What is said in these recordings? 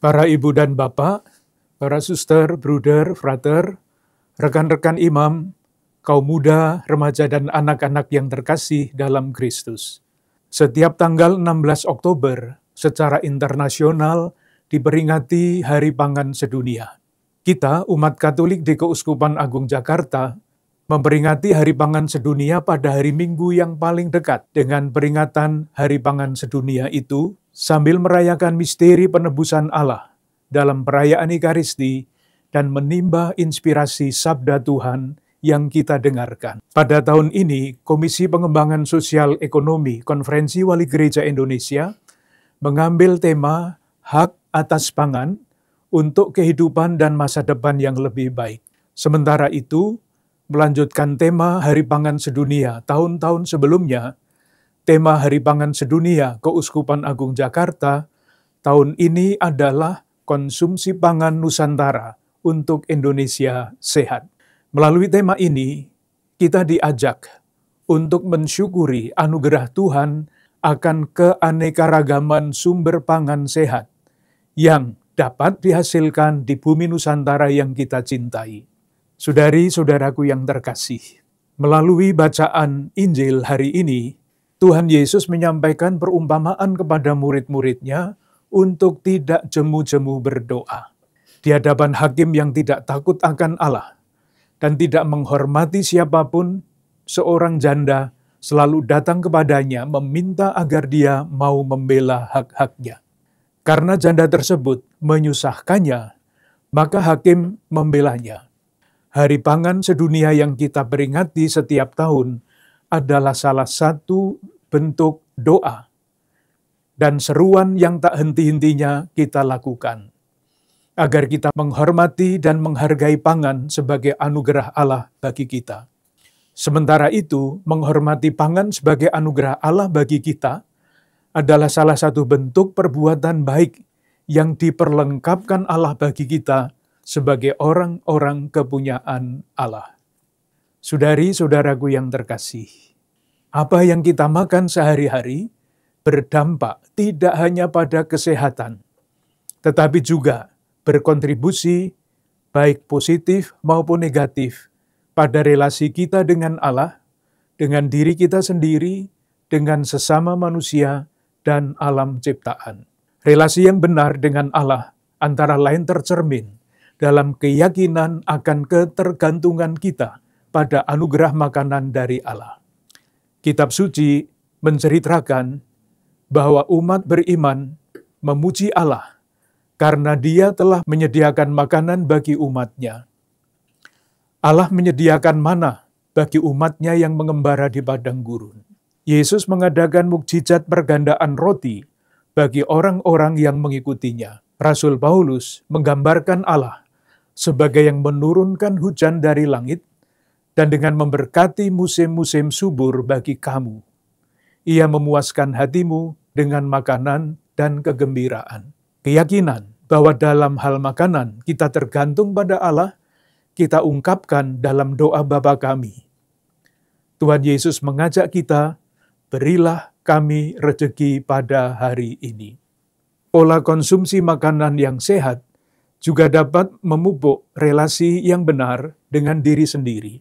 Para ibu dan bapak, para suster, bruder, frater, rekan-rekan imam, kaum muda, remaja, dan anak-anak yang terkasih dalam Kristus. Setiap tanggal 16 Oktober, secara internasional diperingati Hari Pangan Sedunia. Kita, umat Katolik di Keuskupan Agung Jakarta, memperingati Hari Pangan Sedunia pada hari Minggu yang paling dekat dengan peringatan Hari Pangan Sedunia itu, sambil merayakan misteri penebusan Allah dalam perayaan Ekaristi dan menimba inspirasi sabda Tuhan yang kita dengarkan. Pada tahun ini, Komisi Pengembangan Sosial Ekonomi Konferensi Wali Gereja Indonesia mengambil tema Hak Atas Pangan untuk kehidupan dan masa depan yang lebih baik. Sementara itu, melanjutkan tema Hari Pangan Sedunia tahun-tahun sebelumnya, tema Hari Pangan Sedunia Keuskupan Agung Jakarta tahun ini adalah konsumsi pangan Nusantara untuk Indonesia sehat. Melalui tema ini, kita diajak untuk mensyukuri anugerah Tuhan akan keanekaragaman sumber pangan sehat yang dapat dihasilkan di bumi Nusantara yang kita cintai. Saudari-saudaraku yang terkasih, melalui bacaan Injil hari ini, Tuhan Yesus menyampaikan perumpamaan kepada murid-muridnya untuk tidak jemu-jemu berdoa. Di hadapan hakim yang tidak takut akan Allah dan tidak menghormati siapapun, seorang janda selalu datang kepadanya meminta agar dia mau membela hak-haknya. Karena janda tersebut menyusahkannya, maka hakim membelanya. Hari Pangan Sedunia yang kita peringati setiap tahun adalah salah satu bentuk doa dan seruan yang tak henti-hentinya kita lakukan, agar kita menghormati dan menghargai pangan sebagai anugerah Allah bagi kita. Sementara itu, menghormati pangan sebagai anugerah Allah bagi kita adalah salah satu bentuk perbuatan baik yang diperlengkapkan Allah bagi kita sebagai orang-orang kepunyaan Allah. Saudari-saudaraku yang terkasih, apa yang kita makan sehari-hari berdampak tidak hanya pada kesehatan, tetapi juga berkontribusi baik positif maupun negatif pada relasi kita dengan Allah, dengan diri kita sendiri, dengan sesama manusia, dan alam ciptaan. Relasi yang benar dengan Allah antara lain tercermin dalam keyakinan akan ketergantungan kita pada anugerah makanan dari Allah. Kitab suci menceritakan bahwa umat beriman memuji Allah karena Dia telah menyediakan makanan bagi umatnya. Allah menyediakan mana bagi umatnya yang mengembara di padang gurun. Yesus mengadakan mukjizat pergandaan roti bagi orang-orang yang mengikutinya. Rasul Paulus menggambarkan Allah sebagai yang menurunkan hujan dari langit dan dengan memberkati musim-musim subur bagi kamu. Ia memuaskan hatimu dengan makanan dan kegembiraan. Keyakinan bahwa dalam hal makanan kita tergantung pada Allah, kita ungkapkan dalam doa Bapa kami. Tuhan Yesus mengajak kita, berilah kami rezeki pada hari ini. Pola konsumsi makanan yang sehat juga dapat memupuk relasi yang benar dengan diri sendiri.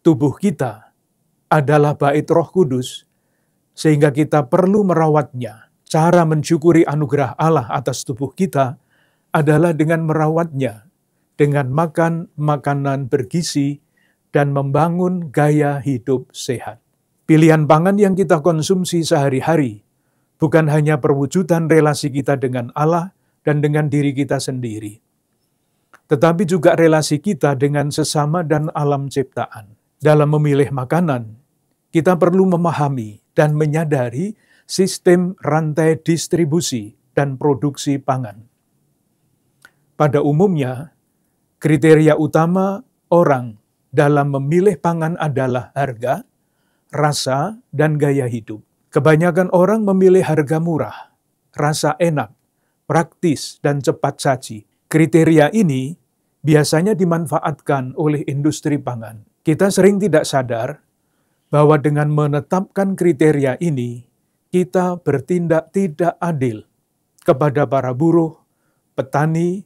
Tubuh kita adalah bait Roh Kudus, sehingga kita perlu merawatnya. Cara mensyukuri anugerah Allah atas tubuh kita adalah dengan merawatnya, dengan makan makanan bergizi dan membangun gaya hidup sehat. Pilihan pangan yang kita konsumsi sehari-hari bukan hanya perwujudan relasi kita dengan Allah dan dengan diri kita sendiri, tetapi juga relasi kita dengan sesama dan alam ciptaan. Dalam memilih makanan, kita perlu memahami dan menyadari sistem rantai distribusi dan produksi pangan. Pada umumnya, kriteria utama orang dalam memilih pangan adalah harga, rasa, dan gaya hidup. Kebanyakan orang memilih harga murah, rasa enak, praktis, dan cepat saji. Kriteria ini biasanya dimanfaatkan oleh industri pangan. Kita sering tidak sadar bahwa dengan menetapkan kriteria ini, kita bertindak tidak adil kepada para buruh, petani,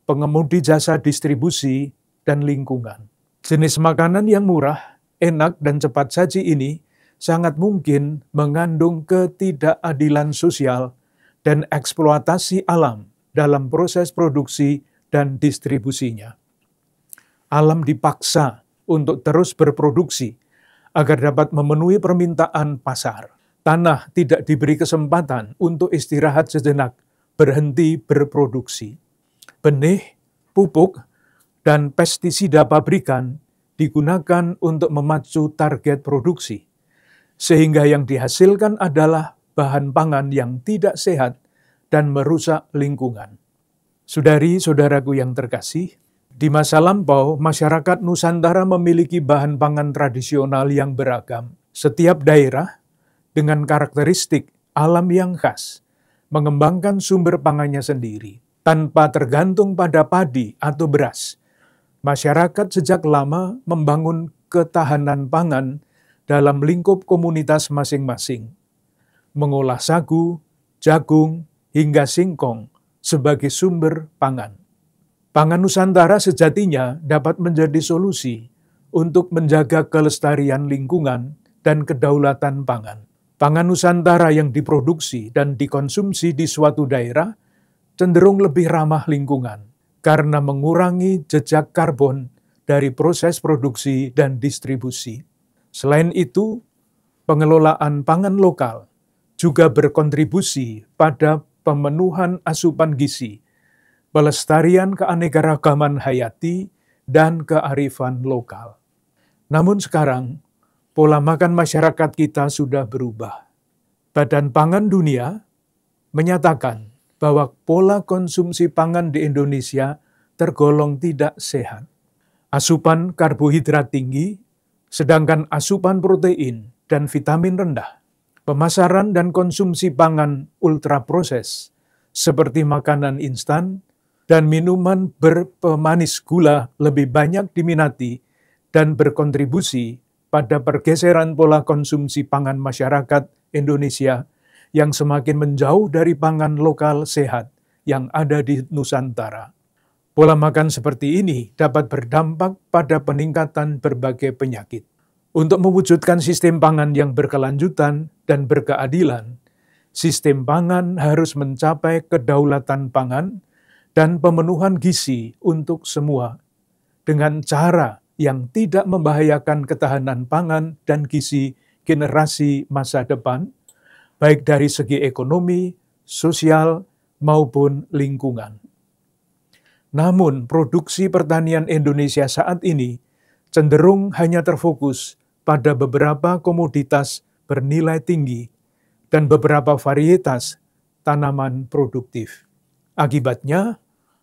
pengemudi jasa distribusi, dan lingkungan. Jenis makanan yang murah, enak, dan cepat saji ini sangat mungkin mengandung ketidakadilan sosial dan eksploitasi alam dalam proses produksi dan distribusinya. Alam dipaksa untuk terus berproduksi agar dapat memenuhi permintaan pasar. Tanah tidak diberi kesempatan untuk istirahat sejenak, berhenti berproduksi. Benih, pupuk, dan pestisida pabrikan digunakan untuk memacu target produksi, sehingga yang dihasilkan adalah bahan pangan yang tidak sehat dan merusak lingkungan. Saudari-saudaraku yang terkasih, di masa lampau, masyarakat Nusantara memiliki bahan pangan tradisional yang beragam. Setiap daerah dengan karakteristik alam yang khas, mengembangkan sumber pangannya sendiri, tanpa tergantung pada padi atau beras. Masyarakat sejak lama membangun ketahanan pangan dalam lingkup komunitas masing-masing, mengolah sagu, jagung, hingga singkong sebagai sumber pangan. Pangan Nusantara sejatinya dapat menjadi solusi untuk menjaga kelestarian lingkungan dan kedaulatan pangan. Pangan Nusantara yang diproduksi dan dikonsumsi di suatu daerah cenderung lebih ramah lingkungan karena mengurangi jejak karbon dari proses produksi dan distribusi. Selain itu, pengelolaan pangan lokal juga berkontribusi pada pemenuhan asupan gizi, pelestarian keanekaragaman hayati, dan kearifan lokal. Namun sekarang, pola makan masyarakat kita sudah berubah. Badan Pangan Dunia menyatakan bahwa pola konsumsi pangan di Indonesia tergolong tidak sehat. Asupan karbohidrat tinggi, sedangkan asupan protein dan vitamin rendah. Pemasaran dan konsumsi pangan ultraproses, seperti makanan instan dan minuman berpemanis gula lebih banyak diminati dan berkontribusi pada pergeseran pola konsumsi pangan masyarakat Indonesia yang semakin menjauh dari pangan lokal sehat yang ada di Nusantara. Pola makan seperti ini dapat berdampak pada peningkatan berbagai penyakit. Untuk mewujudkan sistem pangan yang berkelanjutan dan berkeadilan, sistem pangan harus mencapai kedaulatan pangan dan pemenuhan gizi untuk semua dengan cara yang tidak membahayakan ketahanan pangan dan gizi generasi masa depan, baik dari segi ekonomi, sosial, maupun lingkungan. Namun, produksi pertanian Indonesia saat ini cenderung hanya terfokus pada beberapa komoditas bernilai tinggi dan beberapa varietas tanaman produktif. Akibatnya,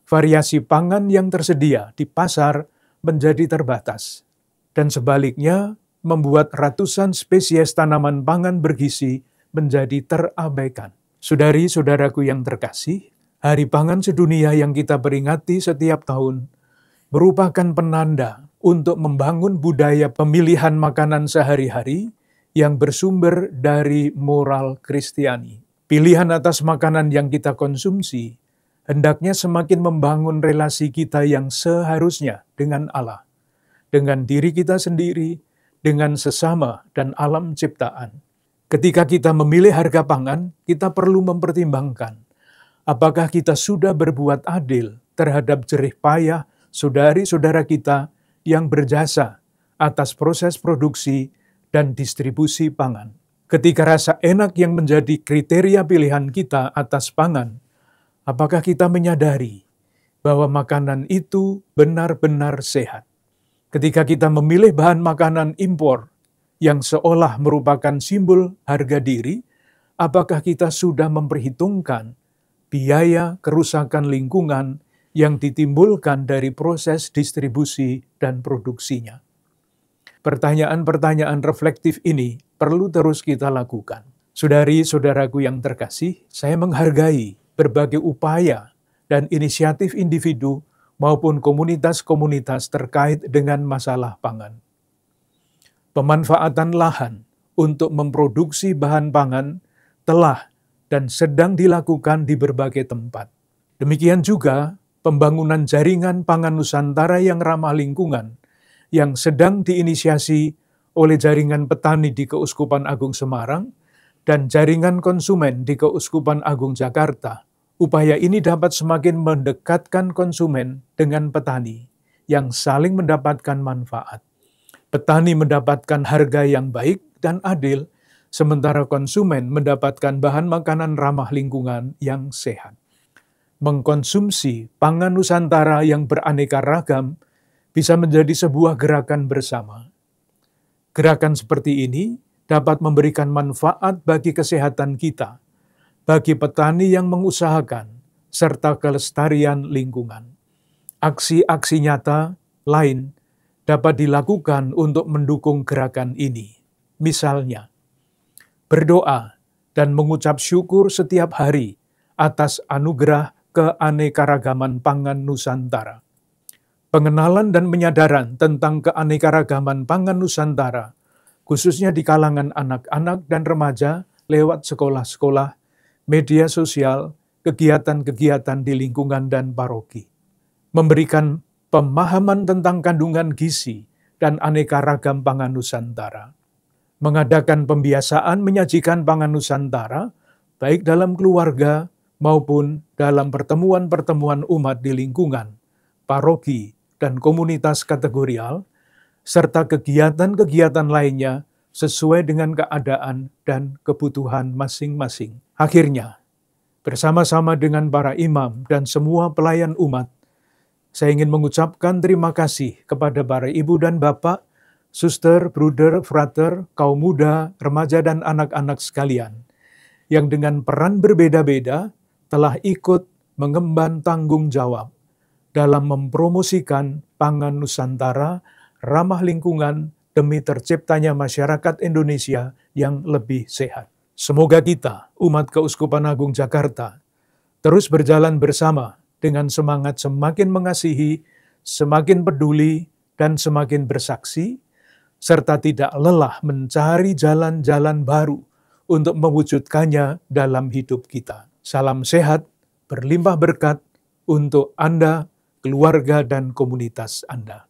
variasi pangan yang tersedia di pasar menjadi terbatas, dan sebaliknya membuat ratusan spesies tanaman pangan bergizi menjadi terabaikan. Saudari-saudaraku yang terkasih, Hari Pangan Sedunia yang kita peringati setiap tahun merupakan penanda untuk membangun budaya pemilihan makanan sehari-hari yang bersumber dari moral Kristiani. Pilihan atas makanan yang kita konsumsi hendaknya semakin membangun relasi kita yang seharusnya dengan Allah, dengan diri kita sendiri, dengan sesama dan alam ciptaan. Ketika kita memilih harga pangan, kita perlu mempertimbangkan apakah kita sudah berbuat adil terhadap jerih payah saudari-saudara kita yang berjasa atas proses produksi dan distribusi pangan. Ketika rasa enak yang menjadi kriteria pilihan kita atas pangan, apakah kita menyadari bahwa makanan itu benar-benar sehat? Ketika kita memilih bahan makanan impor yang seolah merupakan simbol harga diri, apakah kita sudah memperhitungkan biaya kerusakan lingkungan yang ditimbulkan dari proses distribusi dan produksinya? Pertanyaan-pertanyaan reflektif ini perlu terus kita lakukan. Saudari-saudaraku yang terkasih, saya menghargai berbagai upaya dan inisiatif individu maupun komunitas-komunitas terkait dengan masalah pangan. Pemanfaatan lahan untuk memproduksi bahan pangan telah dan sedang dilakukan di berbagai tempat. Demikian juga pembangunan jaringan pangan Nusantara yang ramah lingkungan yang sedang diinisiasi oleh jaringan petani di Keuskupan Agung Semarang dan jaringan konsumen di Keuskupan Agung Jakarta. Upaya ini dapat semakin mendekatkan konsumen dengan petani yang saling mendapatkan manfaat. Petani mendapatkan harga yang baik dan adil, sementara konsumen mendapatkan bahan makanan ramah lingkungan yang sehat. Mengkonsumsi pangan Nusantara yang beraneka ragam bisa menjadi sebuah gerakan bersama. Gerakan seperti ini dapat memberikan manfaat bagi kesehatan kita, bagi petani yang mengusahakan, serta kelestarian lingkungan. Aksi-aksi nyata lain dapat dilakukan untuk mendukung gerakan ini. Misalnya, berdoa dan mengucap syukur setiap hari atas anugerah keanekaragaman pangan Nusantara. Pengenalan dan penyadaran tentang keanekaragaman pangan Nusantara, khususnya di kalangan anak-anak dan remaja lewat sekolah-sekolah, media sosial, kegiatan-kegiatan di lingkungan dan paroki. Memberikan pemahaman tentang kandungan gizi dan aneka ragam pangan Nusantara. Mengadakan pembiasaan menyajikan pangan Nusantara, baik dalam keluarga maupun dalam pertemuan-pertemuan umat di lingkungan, paroki, dan komunitas kategorial, serta kegiatan-kegiatan lainnya sesuai dengan keadaan dan kebutuhan masing-masing. Akhirnya, bersama-sama dengan para imam dan semua pelayan umat, saya ingin mengucapkan terima kasih kepada para ibu dan bapak, suster, bruder, frater, kaum muda, remaja, dan anak-anak sekalian, yang dengan peran berbeda-beda telah ikut mengemban tanggung jawab dalam mempromosikan pangan Nusantara ramah lingkungan demi terciptanya masyarakat Indonesia yang lebih sehat. Semoga kita, umat Keuskupan Agung Jakarta, terus berjalan bersama dengan semangat semakin mengasihi, semakin peduli, dan semakin bersaksi, serta tidak lelah mencari jalan-jalan baru untuk mewujudkannya dalam hidup kita. Salam sehat, berlimpah berkat untuk Anda, keluarga, dan komunitas Anda.